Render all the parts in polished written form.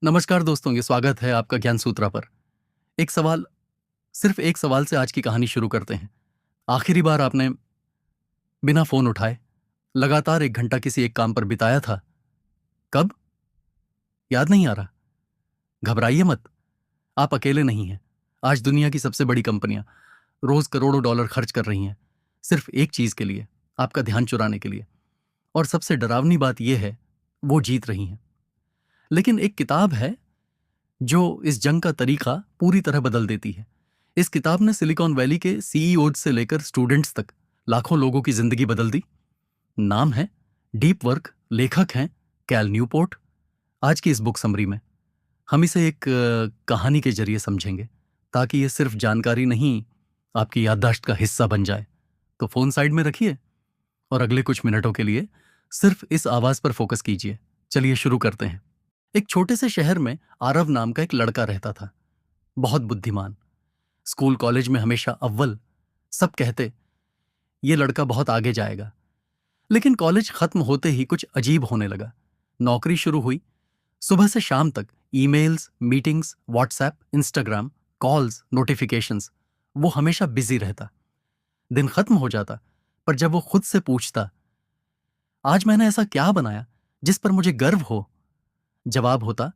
नमस्कार दोस्तों, ये स्वागत है आपका ज्ञान सूत्रा पर। एक सवाल, सिर्फ एक सवाल से आज की कहानी शुरू करते हैं। आखिरी बार आपने बिना फोन उठाए लगातार 1 घंटा किसी एक काम पर बिताया था, कब? याद नहीं आ रहा? घबराइए मत, आप अकेले नहीं हैं। आज दुनिया की सबसे बड़ी कंपनियां रोज करोड़ों डॉलर खर्च कर रही हैं, सिर्फ एक चीज के लिए, आपका ध्यान चुराने के लिए। और सबसे डरावनी बात यह है, वो जीत रही हैं। लेकिन एक किताब है जो इस जंग का तरीका पूरी तरह बदल देती है। इस किताब ने सिलिकॉन वैली के सीईओ से लेकर स्टूडेंट्स तक लाखों लोगों की जिंदगी बदल दी। नाम है डीप वर्क, लेखक हैं कैल न्यूपोर्ट। आज की इस बुक समरी में हम इसे एक कहानी के जरिए समझेंगे, ताकि ये सिर्फ जानकारी नहीं, आपकी याददाश्त का हिस्सा बन जाए। तो फोन साइड में रखिए और अगले कुछ मिनटों के लिए सिर्फ इस आवाज पर फोकस कीजिए। चलिए शुरू करते हैं। एक छोटे से शहर में आरव नाम का एक लड़का रहता था। बहुत बुद्धिमान, स्कूल कॉलेज में हमेशा अव्वल। सब कहते ये लड़का बहुत आगे जाएगा। लेकिन कॉलेज खत्म होते ही कुछ अजीब होने लगा। नौकरी शुरू हुई। सुबह से शाम तक emails, meetings, WhatsApp, Instagram, calls, notifications. वो हमेशा बिजी रहता। दिन खत्म हो जाता, पर जब वो खुद से पूछता, आज मैंने ऐसा क्या बनाया जिस पर मुझे गर्व हो, जवाब होता,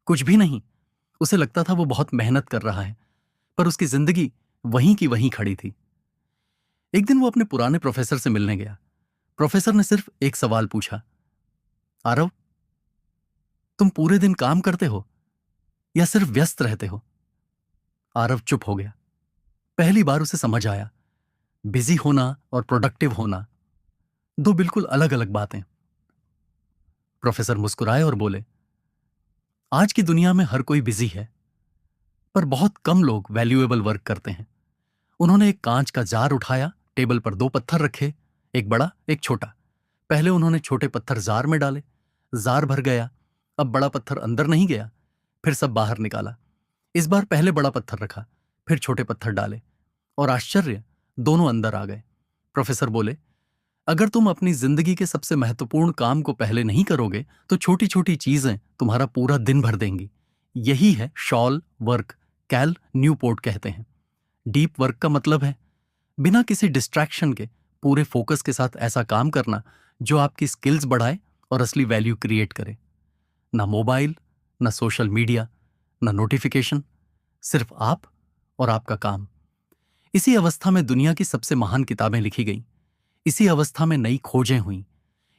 कुछ भी नहीं। उसे लगता था वो बहुत मेहनत कर रहा है, पर उसकी जिंदगी वहीं की वहीं खड़ी थी। एक दिन वो अपने पुराने प्रोफेसर से मिलने गया। प्रोफेसर ने सिर्फ एक सवाल पूछा, आरव, तुम पूरे दिन काम करते हो या सिर्फ व्यस्त रहते हो? आरव चुप हो गया। पहली बार उसे समझ आया, बिजी होना और प्रोडक्टिव होना दो बिल्कुल अलग अलग बातें। प्रोफेसर मुस्कुराए और बोले, आज की दुनिया में हर कोई बिजी है, पर बहुत कम लोग वैल्यूएबल वर्क करते हैं। उन्होंने एक कांच का जार उठाया, टेबल पर 2 पत्थर रखे, एक बड़ा एक छोटा। पहले उन्होंने छोटे पत्थर जार में डाले। जार भर गया। अब बड़ा पत्थर अंदर नहीं गया। फिर सब बाहर निकाला। इस बार पहले बड़ा पत्थर रखा, फिर छोटे पत्थर डाले, और आश्चर्य, दोनों अंदर आ गए। प्रोफेसर बोले, अगर तुम अपनी जिंदगी के सबसे महत्वपूर्ण काम को पहले नहीं करोगे तो छोटी छोटी चीजें तुम्हारा पूरा दिन भर देंगी। यही है शॉल वर्क, कैल न्यूपोर्ट कहते हैं। डीप वर्क का मतलब है बिना किसी डिस्ट्रैक्शन के पूरे फोकस के साथ ऐसा काम करना जो आपकी स्किल्स बढ़ाए और असली वैल्यू क्रिएट करे। ना मोबाइल, ना सोशल मीडिया, ना नोटिफिकेशन, सिर्फ आप और आपका काम। इसी अवस्था में दुनिया की सबसे महान किताबें लिखी गईं। इसी अवस्था में नई खोजें हुईं।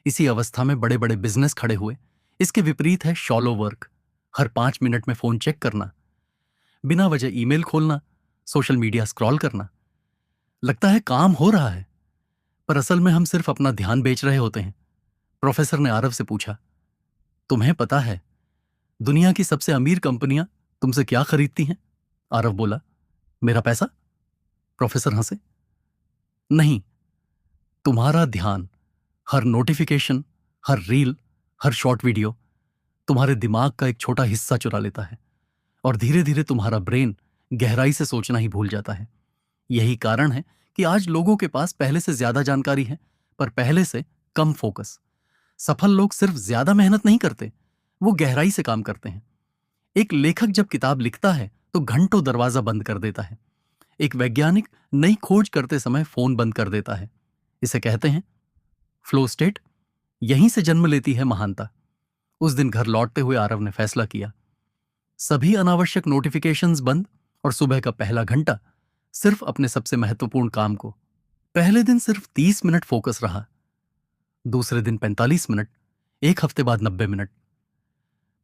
इसी अवस्था में बड़े बड़े बिजनेस खड़े हुए। इसके विपरीत है शॉलो वर्क, हर 5 मिनट में फोन चेक करना, बिना वजह ईमेल खोलना, सोशल मीडिया स्क्रॉल करना। लगता है काम हो रहा है, पर असल में हम सिर्फ अपना ध्यान बेच रहे होते हैं। प्रोफेसर ने आरव से पूछा, तुम्हें पता है दुनिया की सबसे अमीर कंपनियां तुमसे क्या खरीदती हैं? आरव बोला, मेरा पैसा। प्रोफेसर हंसे, नहीं, तुम्हारा ध्यान। हर नोटिफिकेशन, हर रील, हर शॉर्ट वीडियो तुम्हारे दिमाग का एक छोटा हिस्सा चुरा लेता है, और धीरे धीरे तुम्हारा ब्रेन गहराई से सोचना ही भूल जाता है। यही कारण है कि आज लोगों के पास पहले से ज्यादा जानकारी है, पर पहले से कम फोकस। सफल लोग सिर्फ ज्यादा मेहनत नहीं करते, वो गहराई से काम करते हैं। एक लेखक जब किताब लिखता है तो घंटों दरवाजा बंद कर देता है। एक वैज्ञानिक नई खोज करते समय फोन बंद कर देता है। इसे कहते हैं फ्लो स्टेट। यहीं से जन्म लेती है महानता। उस दिन घर लौटते हुए आरव ने फैसला किया, सभी अनावश्यक नोटिफिकेशंस बंद, और सुबह का पहला घंटा सिर्फ अपने सबसे महत्वपूर्ण काम को। पहले दिन सिर्फ 30 मिनट फोकस रहा, दूसरे दिन 45 मिनट, एक हफ्ते बाद 90 मिनट।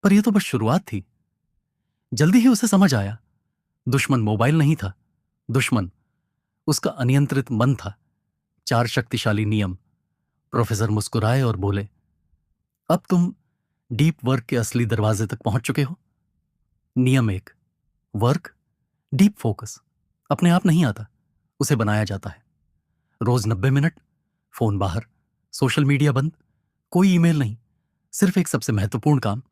पर यह तो बस शुरुआत थी। जल्दी ही उसे समझ आया, दुश्मन मोबाइल नहीं था, दुश्मन उसका अनियंत्रित मन था। 4 शक्तिशाली नियम। प्रोफेसर मुस्कुराए और बोले, अब तुम डीप वर्क के असली दरवाजे तक पहुंच चुके हो। नियम 1, वर्क डीप फोकस अपने आप नहीं आता, उसे बनाया जाता है। रोज 90 मिनट, फोन बाहर, सोशल मीडिया बंद, कोई ईमेल नहीं, सिर्फ एक सबसे महत्वपूर्ण काम।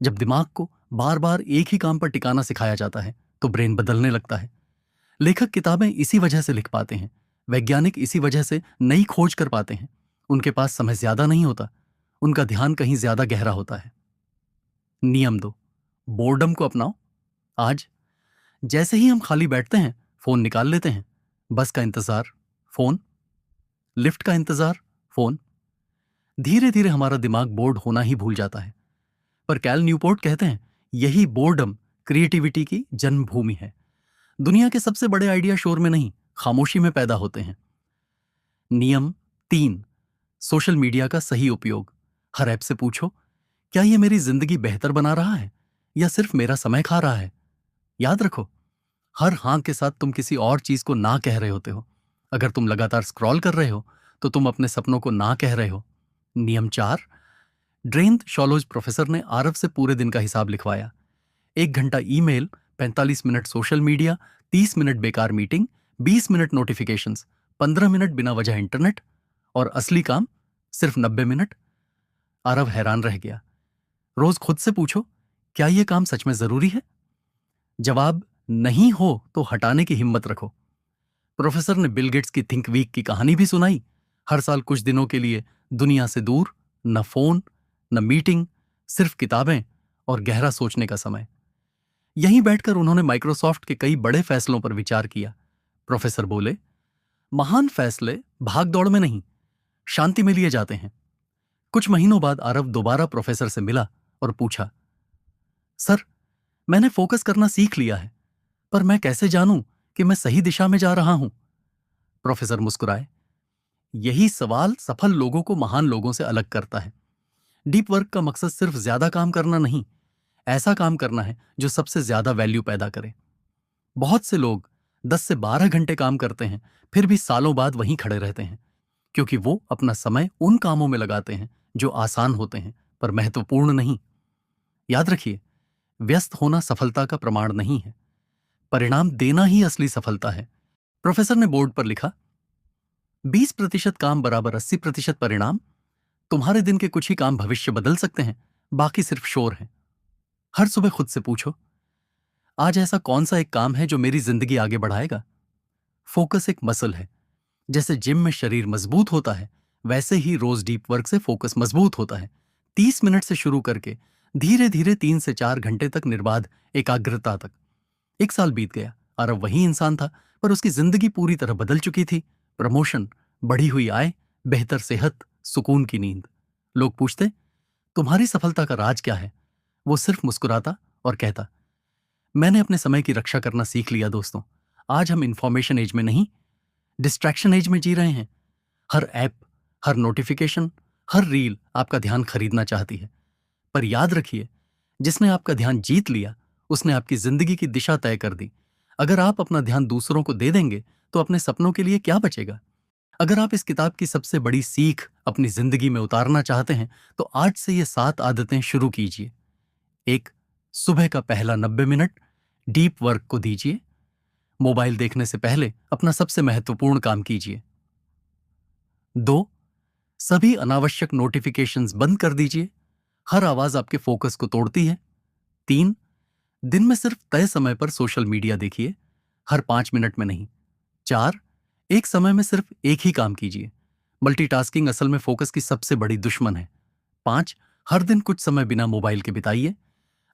जब दिमाग को बार बार एक ही काम पर टिकाना सिखाया जाता है तो ब्रेन बदलने लगता है। लेखक किताबें इसी वजह से लिख पाते हैं, वैज्ञानिक इसी वजह से नई खोज कर पाते हैं। उनके पास समय ज्यादा नहीं होता, उनका ध्यान कहीं ज्यादा गहरा होता है। नियम 2, बोर्डम को अपनाओ। आज जैसे ही हम खाली बैठते हैं, फोन निकाल लेते हैं। बस का इंतजार, फोन। लिफ्ट का इंतजार, फोन। धीरे धीरे हमारा दिमाग बोर्ड होना ही भूल जाता है। पर कैल न्यूपोर्ट कहते हैं, यही बोर्डम क्रिएटिविटी की जन्मभूमि है। दुनिया के सबसे बड़े आइडिया शोर में नहीं, खामोशी में पैदा होते हैं। नियम 3, सोशल मीडिया का सही उपयोग। हर ऐप से पूछो, क्या यह मेरी जिंदगी बेहतर बना रहा है या सिर्फ मेरा समय खा रहा है? याद रखो, हर हाँ के साथ तुम किसी और चीज को ना कह रहे होते हो। अगर तुम लगातार स्क्रॉल कर रहे हो तो तुम अपने सपनों को ना कह रहे हो। नियम 4, ड्रेन शॉलोज प्रोफेसर ने आरव से पूरे दिन का हिसाब लिखवाया। 1 घंटा email, 45 minute social media, 30 minute बेकार मीटिंग, 20 मिनट नोटिफिकेशंस, 15 मिनट बिना वजह इंटरनेट और असली काम सिर्फ 90 मिनट। आरव हैरान रह गया। रोज खुद से पूछो, क्या यह काम सच में जरूरी है? जवाब नहीं हो तो हटाने की हिम्मत रखो। प्रोफेसर ने बिल गेट्स की थिंक वीक की कहानी भी सुनाई। हर साल कुछ दिनों के लिए दुनिया से दूर, न फोन न मीटिंग, सिर्फ किताबें और गहरा सोचने का समय। यहीं बैठकर उन्होंने माइक्रोसॉफ्ट के कई बड़े फैसलों पर विचार किया। प्रोफेसर बोले, महान फैसले भागदौड़ में नहीं, शांति में लिए जाते हैं। कुछ महीनों बाद आरव दोबारा प्रोफेसर से मिला और पूछा, सर, मैंने फोकस करना सीख लिया है, पर मैं कैसे जानूं कि मैं सही दिशा में जा रहा हूं? प्रोफेसर मुस्कुराए, यही सवाल सफल लोगों को महान लोगों से अलग करता है। डीप वर्क का मकसद सिर्फ ज्यादा काम करना नहीं, ऐसा काम करना है जो सबसे ज्यादा वैल्यू पैदा करे। बहुत से लोग 10 से 12 घंटे काम करते हैं, फिर भी सालों बाद वहीं खड़े रहते हैं, क्योंकि वो अपना समय उन कामों में लगाते हैं जो आसान होते हैं पर महत्वपूर्ण नहीं। याद रखिए, व्यस्त होना सफलता का प्रमाण नहीं है, परिणाम देना ही असली सफलता है। प्रोफेसर ने बोर्ड पर लिखा, 20% काम बराबर 80% परिणाम। तुम्हारे दिन के कुछ ही काम भविष्य बदल सकते हैं, बाकी सिर्फ शोर है। हर सुबह खुद से पूछो, आज ऐसा कौन सा एक काम है जो मेरी जिंदगी आगे बढ़ाएगा? फोकस एक मसल है। जैसे जिम में शरीर मजबूत होता है, वैसे ही रोज डीप वर्क से फोकस मजबूत होता है। 30 मिनट से शुरू करके धीरे धीरे 3 से 4 घंटे तक निर्बाध एकाग्रता तक। 1 साल बीत गया, आरव वही इंसान था, पर उसकी जिंदगी पूरी तरह बदल चुकी थी। प्रमोशन, बढ़ी हुई आय, बेहतर सेहत, सुकून की नींद। लोग पूछते, तुम्हारी सफलता का राज क्या है? वो सिर्फ मुस्कुराता और कहता, मैंने अपने समय की रक्षा करना सीख लिया दोस्तों। आज हम इंफॉर्मेशन एज में नहीं, डिस्ट्रैक्शन एज में जी रहे हैं। हर ऐप, हर नोटिफिकेशन, हर रील आपका ध्यान खरीदना चाहती है। पर याद रखिए, जिसने आपका ध्यान जीत लिया, उसने आपकी जिंदगी की दिशा तय कर दी। अगर आप अपना ध्यान दूसरों को दे देंगे तो अपने सपनों के लिए क्या बचेगा? अगर आप इस किताब की सबसे बड़ी सीख अपनी जिंदगी में उतारना चाहते हैं तो आज से ये 7 आदतें शुरू कीजिए। 1, सुबह का पहला 90 मिनट डीप वर्क को दीजिए। मोबाइल देखने से पहले अपना सबसे महत्वपूर्ण काम कीजिए। 2, सभी अनावश्यक नोटिफिकेशंस बंद कर दीजिए, हर आवाज आपके फोकस को तोड़ती है। 3, दिन में सिर्फ तय समय पर सोशल मीडिया देखिए, हर 5 मिनट में नहीं। 4, एक समय में सिर्फ एक ही काम कीजिए। मल्टीटास्किंग असल में फोकस की सबसे बड़ी दुश्मन है। 5, हर दिन कुछ समय बिना मोबाइल के बिताइए,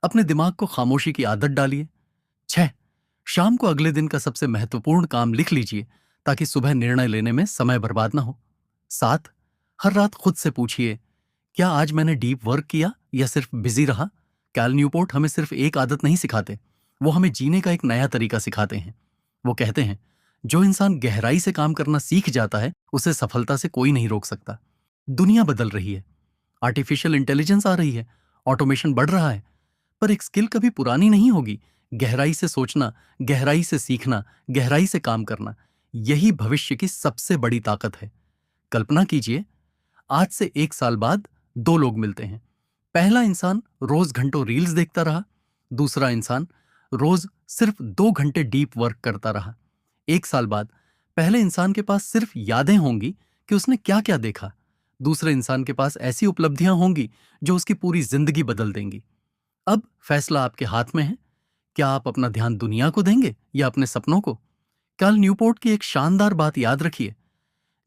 अपने दिमाग को खामोशी की आदत डालिए। 6, शाम को अगले दिन का सबसे महत्वपूर्ण काम लिख लीजिए ताकि सुबह निर्णय लेने में समय बर्बाद ना हो। 7, हर रात खुद से पूछिए, क्या आज मैंने डीप वर्क किया या सिर्फ बिजी रहा? कैल न्यूपोर्ट हमें सिर्फ एक आदत नहीं सिखाते, वो हमें जीने का एक नया तरीका सिखाते हैं। वो कहते हैं, जो इंसान गहराई से काम करना सीख जाता है, उसे सफलता से कोई नहीं रोक सकता। दुनिया बदल रही है, आर्टिफिशियल इंटेलिजेंस आ रही है, ऑटोमेशन बढ़ रहा है, पर एक स्किल कभी पुरानी नहीं होगी। गहराई से सोचना, गहराई से सीखना, गहराई से काम करना, यही भविष्य की सबसे बड़ी ताकत है। कल्पना कीजिए, आज से 1 साल बाद 2 लोग मिलते हैं। पहला इंसान रोज घंटों रील्स देखता रहा, दूसरा इंसान रोज सिर्फ 2 घंटे डीप वर्क करता रहा। 1 साल बाद पहले इंसान के पास सिर्फ यादें होंगी कि उसने क्या क्या देखा, दूसरे इंसान के पास ऐसी उपलब्धियां होंगी जो उसकी पूरी जिंदगी बदल देंगी। अब फैसला आपके हाथ में है, क्या आप अपना ध्यान दुनिया को देंगे या अपने सपनों को? कल न्यूपोर्ट की एक शानदार बात याद रखिए,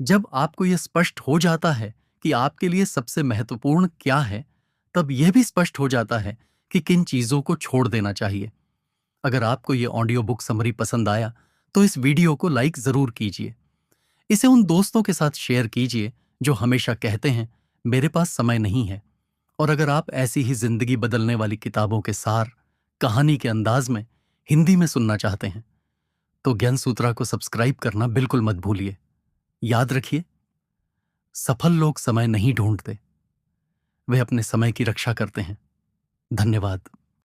जब आपको यह स्पष्ट हो जाता है कि आपके लिए सबसे महत्वपूर्ण क्या है, तब यह भी स्पष्ट हो जाता है कि किन चीजों को छोड़ देना चाहिए। अगर आपको ये ऑडियो बुक समरी पसंद आया तो इस वीडियो को लाइक जरूर कीजिए। इसे उन दोस्तों के साथ शेयर कीजिए जो हमेशा कहते हैं मेरे पास समय नहीं है। और अगर आप ऐसी ही जिंदगी बदलने वाली किताबों के सार कहानी के अंदाज में हिंदी में सुनना चाहते हैं तो ज्ञान सूत्रा को सब्सक्राइब करना बिल्कुल मत भूलिए। याद रखिए, सफल लोग समय नहीं ढूंढते, वे अपने समय की रक्षा करते हैं। धन्यवाद।